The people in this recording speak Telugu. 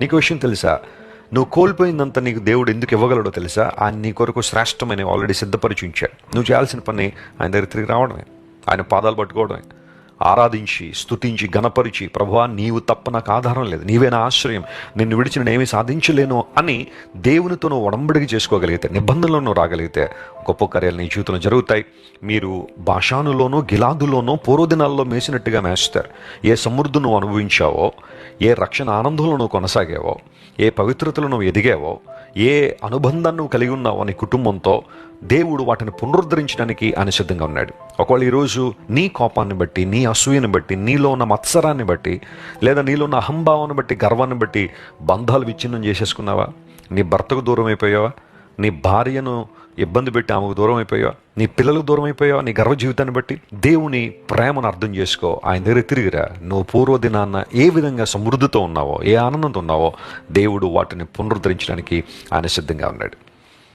నీకు విషయం తెలుసా? నువ్వు కోల్పోయిందంత నీకు దేవుడు ఎందుకు ఇవ్వగలడో తెలుసా? ఆయన నీ కొరకు శ్రేష్టమైన ఆల్రెడీ సిద్ధపరిచి ఉంచాడు. నువ్వు చేయాల్సిన పని ఆయన దగ్గర తిరిగి రావడమే, ఆయన పాదాలు పట్టుకోవడమే, ఆరాధించి స్తుతించి గణపరిచి, ప్రభువా నీవు తప్ప నాకు ఆధారం లేదు, నీవే నా ఆశ్రయం, నిన్ను విడిచి నేనేమీ సాధించలేను అని దేవునితో నువ్వు ఒడంబడిక చేసుకోగలిగితే, నిబంధనలో నువ్వు రాగలిగితే గొప్ప కార్యాలు నీ జీవితంలో జరుగుతాయి. మీరు బాషానులోనో గిలాదులోనో పూర్వదినాల్లో మేసినట్టుగా మేస్తారు. ఏ సమృద్ధి నువ్వు అనుభవించావో, ఏ రక్షణ ఆనందంలో నువ్వు కొనసాగావో, ఏ పవిత్రతలో నువ్వు ఎదిగావో, ఏ అనుబంధాన్ని నువ్వు కలిగి ఉన్నావో నీ కుటుంబంతో, దేవుడు వాటిని పునరుద్ధరించడానికి ఆయన సిద్ధంగా ఉన్నాడు. ఒకవేళ ఈరోజు నీ కోపాన్ని బట్టి, నీ అసూయని బట్టి, నీలో ఉన్న మత్సరాన్ని బట్టి, లేదా నీలో ఉన్న అహంభావాన్ని బట్టి, గర్వాన్ని బట్టి బంధాలు విచ్ఛిన్నం చేసేసుకున్నావా? నీ భర్తకు దూరం అయిపోయావా? నీ భార్యను ఇబ్బంది పెట్టి ఆమెకు దూరం అయిపోయావా? నీ పిల్లలకు దూరం అయిపోయావా? నీ గర్వ జీవితాన్ని బట్టి దేవుని ప్రేమను అర్థం చేసుకో, ఆయన దగ్గర తిరిగిరా. నువ్వు పూర్వదినాన్న ఏ విధంగా సమృద్ధితో ఉన్నావో, ఏ ఆనందంతో ఉన్నావో, దేవుడు వాటిని పునరుద్ధరించడానికి ఆయన సిద్ధంగా ఉన్నాడు.